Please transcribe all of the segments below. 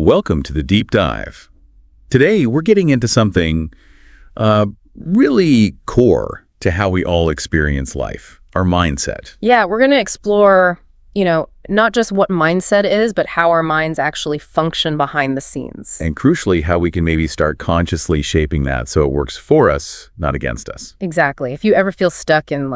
Welcome to the Deep Dive. Today, we're getting into something really core to how we all experience life, our mindset. Yeah, we're going to explore, not just what mindset is, but how our minds actually function behind the scenes. And crucially, how we can maybe start consciously shaping that so it works for us, not against us. Exactly. If you ever feel stuck in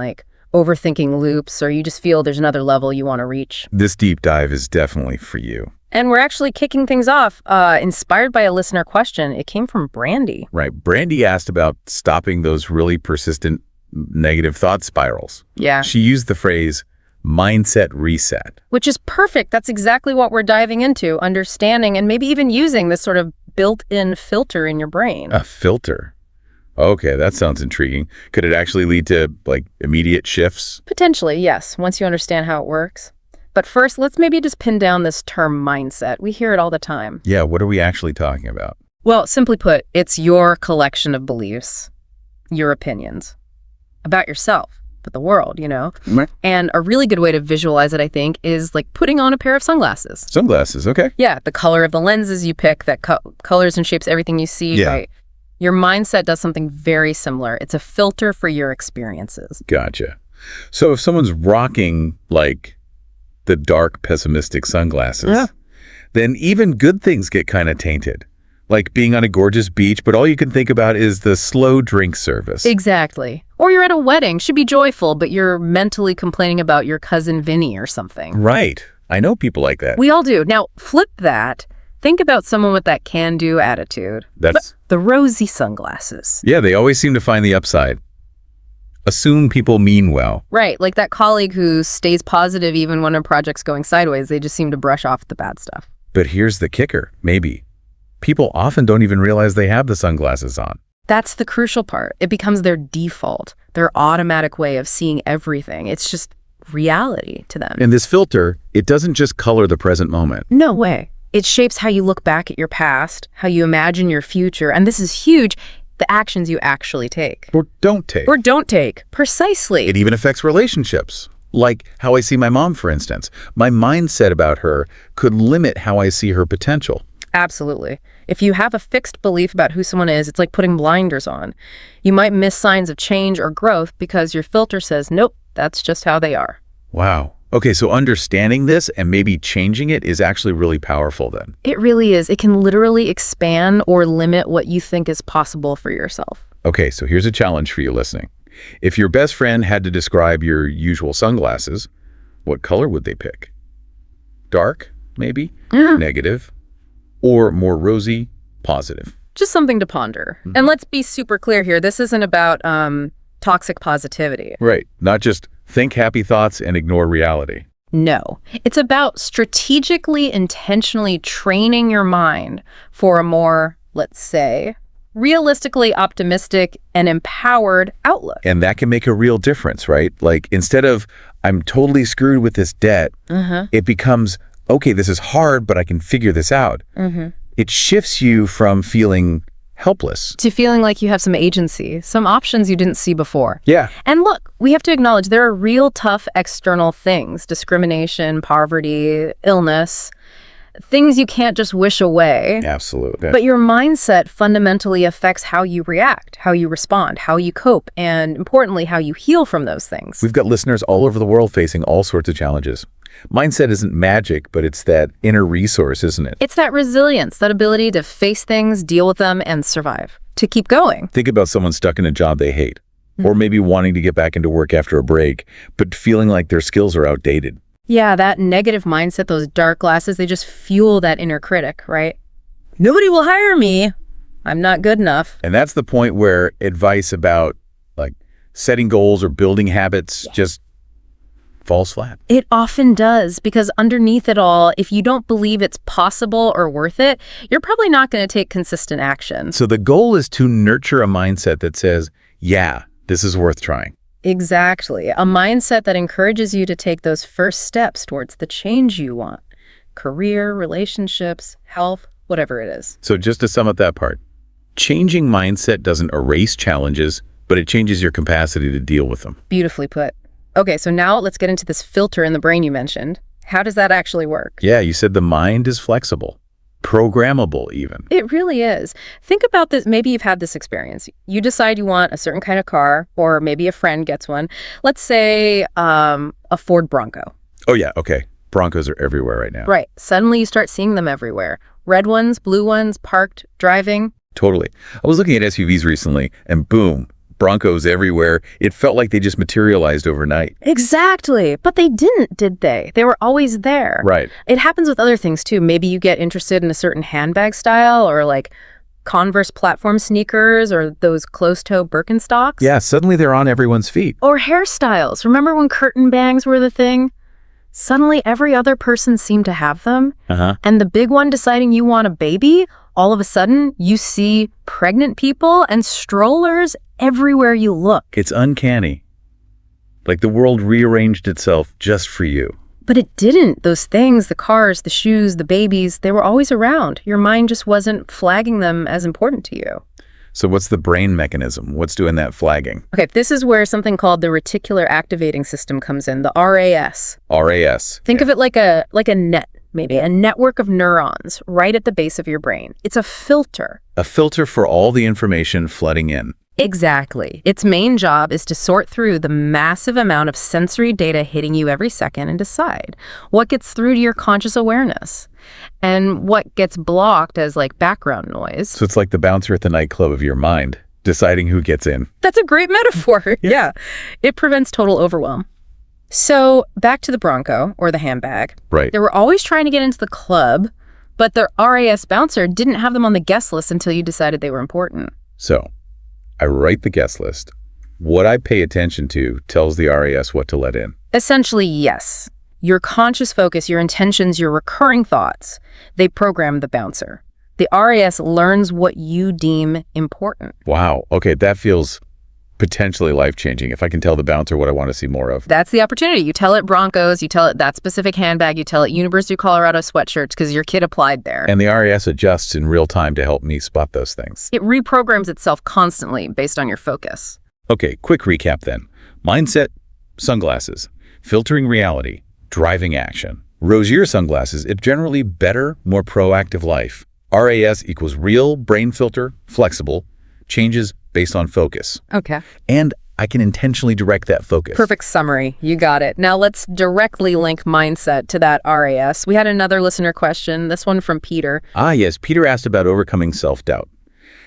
overthinking loops, or you just feel there's another level you want to reach, this deep dive is definitely for you. And we're actually kicking things off, inspired by a listener question. It came from Brandy. Right. Brandy asked about stopping those really persistent negative thought spirals. Yeah. She used the phrase mindset reset. Which is perfect. That's exactly what we're diving into, understanding and maybe even using this sort of built-in filter in your brain. A filter? Okay, that sounds intriguing. Could it actually lead to, immediate shifts? Potentially, yes, once you understand how it works. But first, let's maybe just pin down this term mindset. We hear it all the time. Yeah, what are we actually talking about? Well, simply put, it's your collection of beliefs, your opinions about yourself, but the world, Right. And a really good way to visualize it, I think, is like putting on a pair of sunglasses. Sunglasses, okay. Yeah, the color of the lenses you pick that colors and shapes everything you see, Yeah. right? Your mindset does something very similar. It's a filter for your experiences. Gotcha. So if someone's rocking, the dark, pessimistic sunglasses, then even good things get kind of tainted. Like being on a gorgeous beach, but all you can think about is the slow drink service. Exactly. Or you're at a wedding, should be joyful, but you're mentally complaining about your cousin Vinny or something. Right. I know people like that. We all do. Now, flip that. Think about someone with that can-do attitude. That's... the rosy sunglasses. Yeah, they always seem to find the upside. Assume people mean well. Right, like that colleague who stays positive even when a project's going sideways. They just seem to brush off the bad stuff. But here's the kicker, maybe. People often don't even realize they have the sunglasses on. That's the crucial part. It becomes their default, their automatic way of seeing everything. It's just reality to them. And this filter, it doesn't just color the present moment. No way. It shapes how you look back at your past, how you imagine your future, and this is huge, the actions you actually take. Or don't take. Or don't take. Precisely. It even affects relationships. Like how I see my mom, for instance. My mindset about her could limit how I see her potential. Absolutely. If you have a fixed belief about who someone is, it's like putting blinders on. You might miss signs of change or growth because your filter says, nope, that's just how they are. Wow. Okay, so understanding this and maybe changing it is actually really powerful then. It really is. It can literally expand or limit what you think is possible for yourself. Okay, so here's a challenge for you listening. If your best friend had to describe your usual sunglasses, what color would they pick? Dark, maybe? Negative? Or more rosy, positive? Just something to ponder. And let's be super clear here. This isn't about toxic positivity. Right. Not just think happy thoughts and ignore reality. No. It's about strategically, intentionally training your mind for a more, let's say, realistically optimistic and empowered outlook. And that can make a real difference, right? Like instead of, I'm totally screwed with this debt, it becomes, okay, this is hard, but I can figure this out. It shifts you from feeling helpless to feeling like you have some agency, some options you didn't see before. Yeah. And look, we have to acknowledge there are real tough external things, discrimination, poverty, illness, things you can't just wish away. Absolutely. But your mindset fundamentally affects how you react, how you respond, how you cope, and importantly, how you heal from those things. We've got listeners all over the world facing all sorts of challenges. Mindset isn't magic, but it's that inner resource, isn't it? It's that resilience, that ability to face things, deal with them, and survive, to keep going. Think about someone stuck in a job they hate, or maybe wanting to get back into work after a break, but feeling like their skills are outdated. Yeah, that negative mindset, those dark glasses, they just fuel that inner critic, right? Nobody will hire me. I'm not good enough. And that's the point where advice about setting goals or building habits just falls flat. It often does, because underneath it all, if you don't believe it's possible or worth it, you're probably not going to take consistent action. So the goal is to nurture a mindset that says, yeah, this is worth trying. Exactly. A mindset that encourages you to take those first steps towards the change you want. Career, relationships, health, whatever it is. So just to sum up that part, changing mindset doesn't erase challenges, but it changes your capacity to deal with them. Beautifully put. Okay, so now let's get into this filter in the brain you mentioned. How does that actually work? Yeah, you said the mind is flexible. Programmable even. It really is. Think about this. Maybe you've had this experience. You decide you want a certain kind of car, or maybe a friend gets one. Let's say a Ford Bronco. Oh, yeah. Okay. Broncos are everywhere right now. Right. Suddenly you start seeing them everywhere. Red ones, blue ones, parked, driving. Totally. I was looking at SUVs recently, and boom, Broncos everywhere. It felt like they just materialized overnight. Exactly. But they didn't, did they? They were always there. Right. It happens with other things, too. Maybe you get interested in a certain handbag style, or like Converse platform sneakers, or those closed-toe Birkenstocks. Yeah, suddenly they're on everyone's feet. Or hairstyles. Remember when curtain bangs were the thing? Suddenly every other person seemed to have them. And the big one deciding you want a baby, all of a sudden you see pregnant people and strollers everywhere you look. It's uncanny. Like the world rearranged itself just for you. But it didn't. Those things, the cars, the shoes, the babies, they were always around. Your mind just wasn't flagging them as important to you. So what's the brain mechanism? What's doing that flagging? Okay, this is where something called the reticular activating system comes in, the RAS. RAS. Think of it like a net, maybe, a network of neurons right at the base of your brain. It's a filter. A filter for all the information flooding in. Exactly. Its main job is to sort through the massive amount of sensory data hitting you every second and decide what gets through to your conscious awareness and what gets blocked as like background noise. So it's like the bouncer at the nightclub of your mind, deciding who gets in. That's a great metaphor. Yeah. It prevents total overwhelm. So back to the Bronco or the handbag. Right. They were always trying to get into the club, but the RAS bouncer didn't have them on the guest list until you decided they were important. So I write the guest list. What I pay attention to tells the RAS what to let in. Essentially, yes. Your conscious focus, your intentions, your recurring thoughts, they program the bouncer. The RAS learns what you deem important. Wow. Okay, that feels potentially life-changing if I can tell the bouncer what I want to see more of. That's the opportunity. You tell it Broncos, you tell it that specific handbag, you tell it University of Colorado sweatshirts because your kid applied there. And the RAS adjusts in real time to help me spot those things. It reprograms itself constantly based on your focus. Okay, quick recap then. Mindset, sunglasses. Filtering reality, driving action. Rosier sunglasses, it's generally better, more proactive life. RAS equals real, brain filter, flexible, changes based on focus. Okay. And I can intentionally direct that focus. Perfect summary. You got it. Now let's directly link mindset to that RAS. We had another listener question, this one from Peter. Ah, yes. Peter asked about overcoming self-doubt.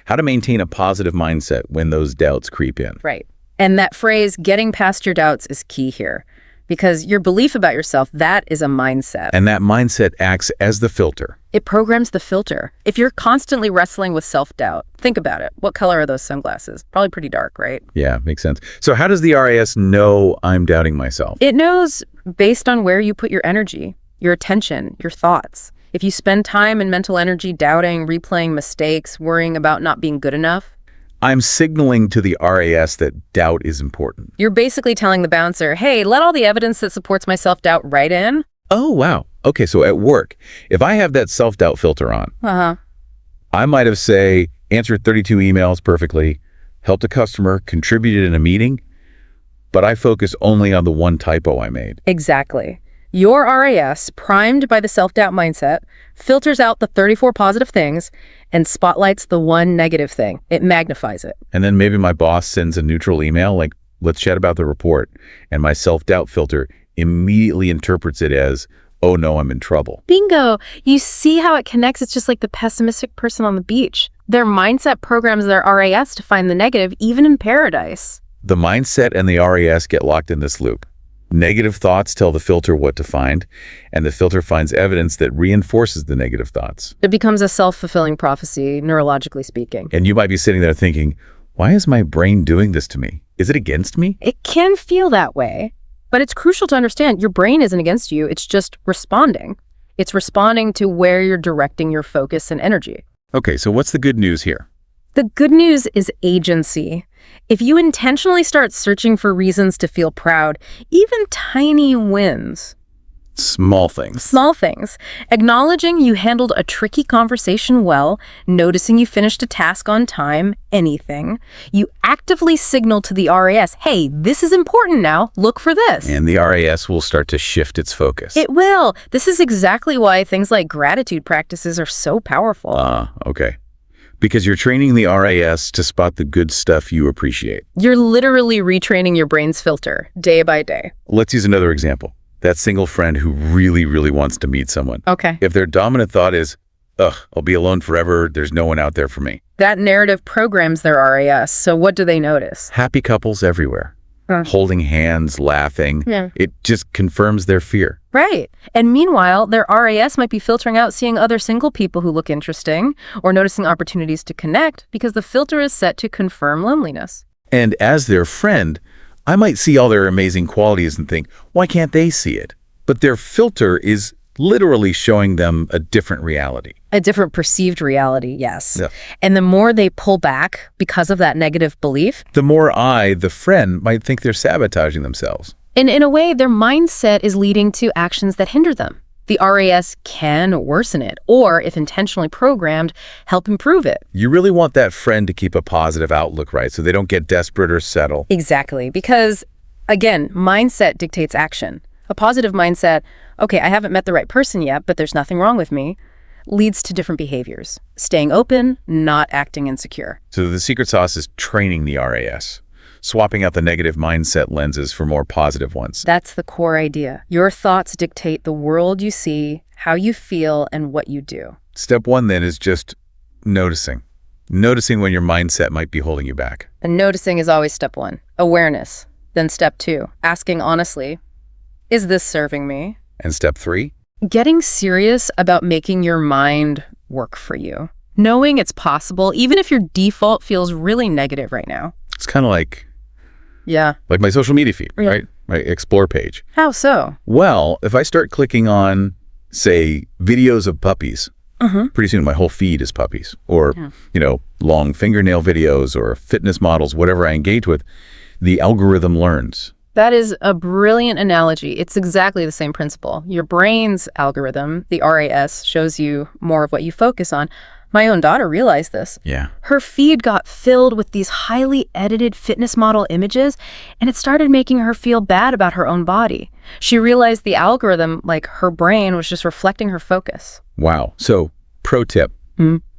How to maintain a positive mindset when those doubts creep in. Right. And that phrase, getting past your doubts, is key here. Because your belief about yourself, that is a mindset. And that mindset acts as the filter. It programs the filter. If you're constantly wrestling with self-doubt, think about it. What color are those sunglasses? Probably pretty dark, right? Yeah, makes sense. So how does the RAS know I'm doubting myself? It knows based on where you put your energy, your attention, your thoughts. If you spend time and mental energy doubting, replaying mistakes, worrying about not being good enough, I'm signaling to the RAS that doubt is important. you're basically telling the bouncer, hey, let all the evidence that supports my self-doubt right in. Oh, wow. Okay, so at work, if I have that self-doubt filter on, I might have, say, answered 32 emails perfectly, helped a customer, contributed in a meeting, but I focus only on the one typo I made. Exactly. Your RAS, primed by the self-doubt mindset, filters out the 34 positive things and spotlights the one negative thing. It magnifies it. And then maybe my boss sends a neutral email like, let's chat about the report, and my self-doubt filter immediately interprets it as, oh no, I'm in trouble. Bingo! You see how it connects? It's just like the pessimistic person on the beach. Their mindset programs their RAS to find the negative, even in paradise. The mindset and the RAS get locked in this loop. Negative thoughts tell the filter what to find, and the filter finds evidence that reinforces the negative thoughts. It becomes a self-fulfilling prophecy, neurologically speaking. And you might be sitting there thinking, why is my brain doing this to me? Is it against me? It can feel that way, but it's crucial to understand your brain isn't against you. It's just responding. It's responding to where you're directing your focus and energy. Okay, so what's the good news here? The good news is agency. If you intentionally start searching for reasons to feel proud, even tiny wins, Small things. Small things. Acknowledging you handled a tricky conversation well, noticing you finished a task on time, anything. You actively signal to the RAS, hey, this is important now, look for this. And the RAS will start to shift its focus. It will. This is exactly why things like gratitude practices are so powerful. Okay. Because you're training the RAS to spot the good stuff you appreciate. You're literally retraining your brain's filter, day by day. Let's use another example. That single friend who really, really wants to meet someone. Okay. If their dominant thought is, ugh, I'll be alone forever, there's no one out there for me. That narrative programs their RAS, so what do they notice? Happy couples everywhere. Holding hands, laughing. Yeah. It just confirms their fear. Right. And meanwhile, their RAS might be filtering out seeing other single people who look interesting or noticing opportunities to connect because the filter is set to confirm loneliness. And as their friend, I might see all their amazing qualities and think, why can't they see it? But their filter is literally showing them a different reality. A different perceived reality, yes. Yeah. And the more they pull back because of that negative belief, The more I, the friend, might think they're sabotaging themselves. and in a way, their mindset is leading to actions that hinder them. The RAS can worsen it, or if intentionally programmed, help improve it. You really want that friend to keep a positive outlook, right? So they don't get desperate or settle. Exactly, because, again, mindset dictates action. A positive mindset, okay, I haven't met the right person yet, but there's nothing wrong with me, leads to different behaviors. Staying open, not acting insecure. So the secret sauce is training the RAS, swapping out the negative mindset lenses for more positive ones. That's the core idea. Your thoughts dictate the world you see, how you feel, and what you do. Step one, then, is just noticing. Noticing when your mindset might be holding you back. And noticing is always step one. Awareness. Then step two, asking honestly, is this serving me? And step three? Getting serious about making your mind work for you. Knowing it's possible, even if your default feels really negative right now. It's kind of like Yeah. my social media feed, Yeah. right? My explore page. How so? Well, if I start clicking on, say, videos of puppies, pretty soon my whole feed is puppies. Or, long fingernail videos or fitness models, whatever I engage with, the algorithm learns. That is a brilliant analogy. It's exactly the same principle. Your brain's algorithm, the RAS, shows you more of what you focus on. My own daughter realized this. Yeah. Her feed got filled with these highly edited fitness model images, and it started making her feel bad about her own body. She realized the algorithm, like her brain, was just reflecting her focus. Wow. So, pro tip,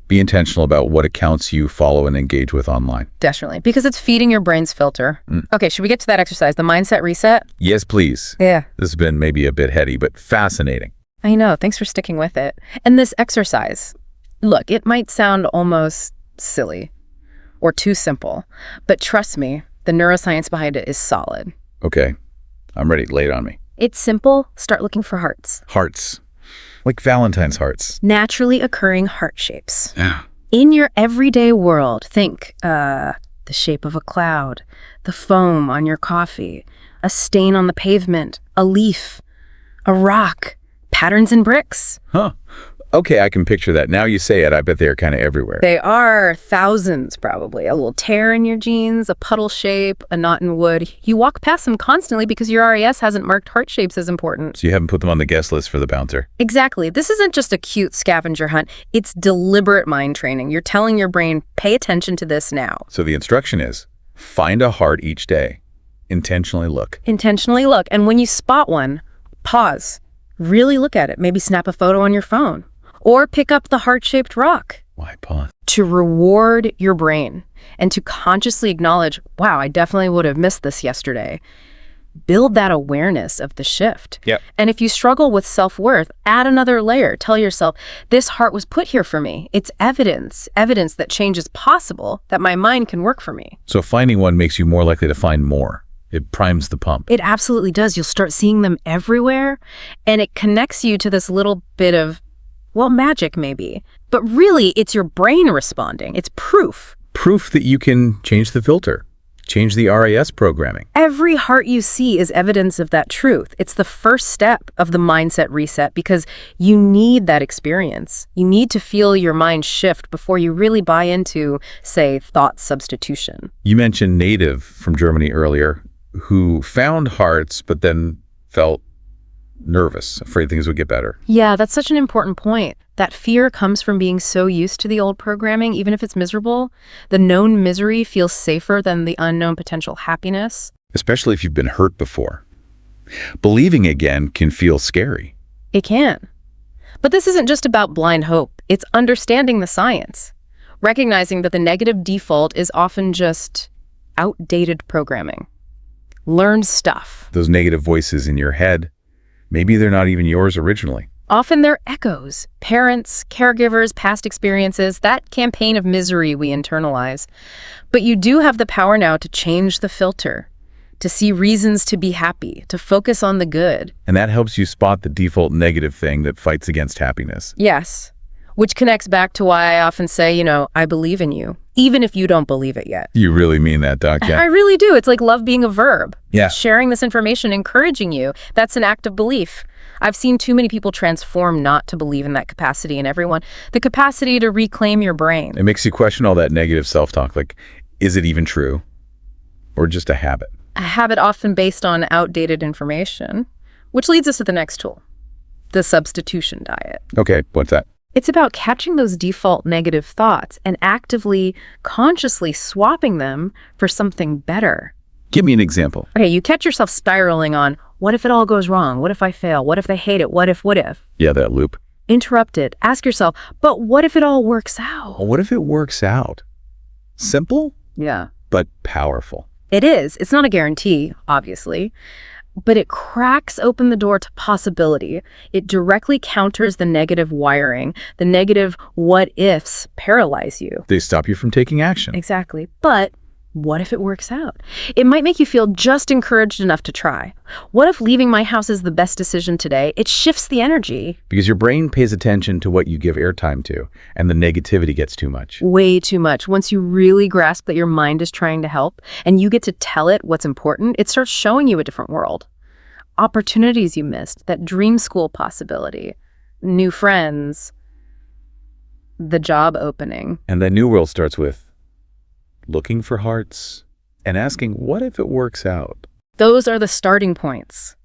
be intentional about what accounts you follow and engage with online. Definitely, because it's feeding your brain's filter. Okay, should we get to that exercise, the mindset reset? Yes, please. Yeah. This has been maybe a bit heady, but fascinating. I know. Thanks for sticking with it. And this exercise, look, it might sound almost silly or too simple, but trust me, the neuroscience behind it is solid. Okay. I'm ready. Lay it on me. It's simple. Start looking for hearts. Hearts. Like Valentine's hearts. Naturally occurring heart shapes. Yeah. In your everyday world, think the shape of a cloud, the foam on your coffee, a stain on the pavement, a leaf, a rock, patterns in bricks. Huh. Okay, I can picture that. Now you say it, I bet they're kind of everywhere. They are thousands, probably. A little tear in your jeans, a puddle shape, a knot in wood. You walk past them constantly because your RAS hasn't marked heart shapes as important. So you haven't put them on the guest list for the bouncer. Exactly. This isn't just a cute scavenger hunt. It's deliberate mind training. You're telling your brain, pay attention to this now. So the instruction is, find a heart each day. Intentionally look. Intentionally look. And when you spot one, pause. Really look at it. Maybe snap a photo on your phone. Or pick up the heart-shaped rock. Why pause? To reward your brain and to consciously acknowledge, wow, I definitely would have missed this yesterday. Build that awareness of the shift. Yep. And if you struggle with self-worth, add another layer. Tell yourself, this heart was put here for me. It's evidence that change is possible, that my mind can work for me. So finding one makes you more likely to find more. It primes the pump. It absolutely does. You'll start seeing them everywhere, and it connects you to this little bit of, well, magic maybe. But really, it's your brain responding. It's proof. Proof that you can change the filter, change the RAS programming. Every heart you see is evidence of that truth. It's the first step of the mindset reset because you need that experience. You need to feel your mind shift before you really buy into, say, thought substitution. You mentioned Native from Germany earlier, who found hearts but then felt nervous, afraid things would get better. Yeah, that's such an important point. That fear comes from being so used to the old programming, even if it's miserable. The known misery feels safer than the unknown potential happiness. Especially if you've been hurt before. Believing again can feel scary. It can. But this isn't just about blind hope. It's understanding the science. Recognizing that the negative default is often just outdated programming. Learned stuff. Those negative voices in your head, maybe they're not even yours originally. Often they're echoes. Parents, caregivers, past experiences, that campaign of misery we internalize. But you do have the power now to change the filter, to see reasons to be happy, to focus on the good. And that helps you spot the default negative thing that fights against happiness. Yes, which connects back to why I often say, I believe in you, even if you don't believe it yet. You really mean that, Doc? Yeah. I really do. It's like love being a verb. Yeah. Sharing this information, encouraging you, that's an act of belief. I've seen too many people transform not to believe in that capacity in everyone. The capacity to reclaim your brain. It makes you question all that negative self-talk, like, is it even true? Or just a habit? A habit often based on outdated information, which leads us to the next tool, the substitution diet. Okay, what's that? It's about catching those default negative thoughts and actively, consciously swapping them for something better. Give me an example. Okay, you catch yourself spiraling on, what if it all goes wrong? What if I fail? What if they hate it? What if? Yeah, that loop. Interrupt it. Ask yourself, but what if it all works out? Well, what if it works out? Simple, Yeah. but powerful. It is. It's not a guarantee, obviously, but it cracks open the door to possibility. It directly counters the negative wiring. The negative what-ifs paralyze you. They stop you from taking action. Exactly. But what if it works out? It might make you feel just encouraged enough to try. What if leaving my house is the best decision today? It shifts the energy. Because your brain pays attention to what you give airtime to, and the negativity gets too much. Way too much. Once you really grasp that your mind is trying to help, and you get to tell it what's important, it starts showing you a different world. Opportunities you missed, that dream school possibility, new friends, the job opening. And that new world starts with looking for hearts and asking, what if it works out? Those are the starting points.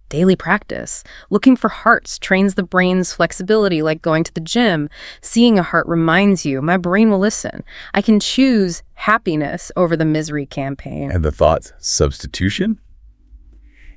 Daily practice. Looking for hearts trains the brain's flexibility, like going to the gym. Seeing a heart reminds you, my brain will listen. I can choose happiness over the misery campaign. And the thoughts, substitution?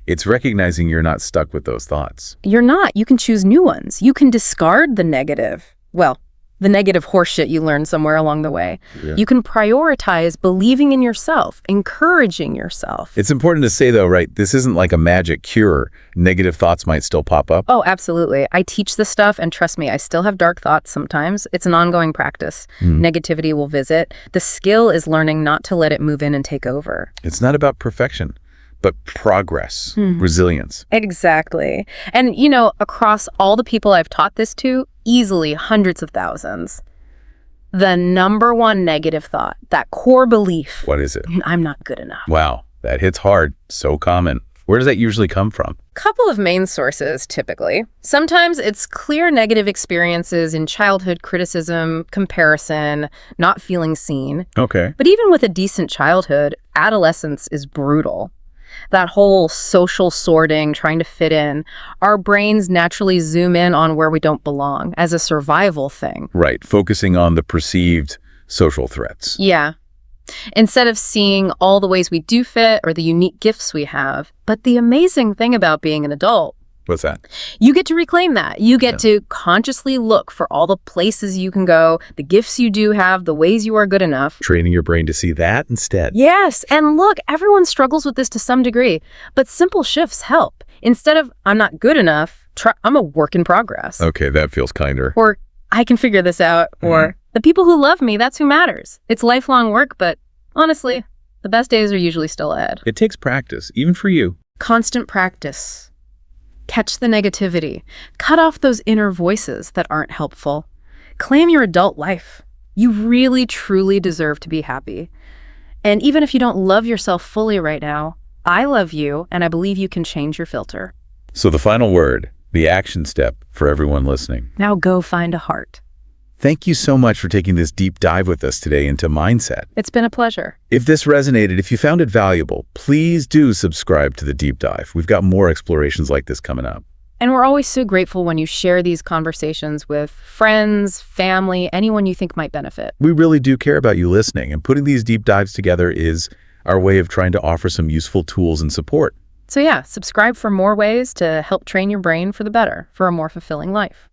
It's recognizing you're not stuck with those thoughts. You're not. You can choose new ones. You can discard the negative. Well, the negative horseshit you learned somewhere along the way. Yeah. You can prioritize believing in yourself, encouraging yourself. It's important to say, though, right, this isn't like a magic cure. Negative thoughts might still pop up. Oh, absolutely. I teach this stuff, and trust me, I still have dark thoughts sometimes. It's an ongoing practice. Negativity will visit. The skill is learning not to let it move in and take over. It's not about perfection, but progress, resilience. Exactly. And, across all the people I've taught this to, easily hundreds of thousands, the number one negative thought, that core belief, What is it? I'm not good enough. Wow, that hits hard. So common. Where does that usually come from? Couple of main sources, typically. Sometimes it's clear negative experiences in childhood, criticism, comparison, not feeling seen. Okay. But even with a decent childhood, adolescence is brutal. That whole social sorting, trying to fit in, our brains naturally zoom in on where we don't belong as a survival thing. Right, focusing on the perceived social threats. Yeah. Instead of seeing all the ways we do fit or the unique gifts we have. But the amazing thing about being an adult, What's that? you get to reclaim that. You get to consciously look for all the places you can go, the gifts you do have, the ways you are good enough. Training your brain to see that instead. Yes, and look, everyone struggles with this to some degree, but simple shifts help. Instead of, I'm not good enough, try, I'm a work in progress. Okay, that feels kinder. Or, I can figure this out. Or, the people who love me, that's who matters. It's lifelong work, but honestly, the best days are usually still ahead. It takes practice, even for you. Constant practice. Catch the negativity. Cut off those inner voices that aren't helpful. Claim your adult life. You really, truly deserve to be happy. And even if you don't love yourself fully right now, I love you, and I believe you can change your filter. So the final word, the action step for everyone listening. Now go find a heart. Thank you so much for taking this deep dive with us today into mindset. It's been a pleasure. If this resonated, if you found it valuable, please do subscribe to the deep dive. We've got more explorations like this coming up. And we're always so grateful when you share these conversations with friends, family, anyone you think might benefit. We really do care about you listening, and putting these deep dives together is our way of trying to offer some useful tools and support. So yeah, subscribe for more ways to help train your brain for the better, for a more fulfilling life.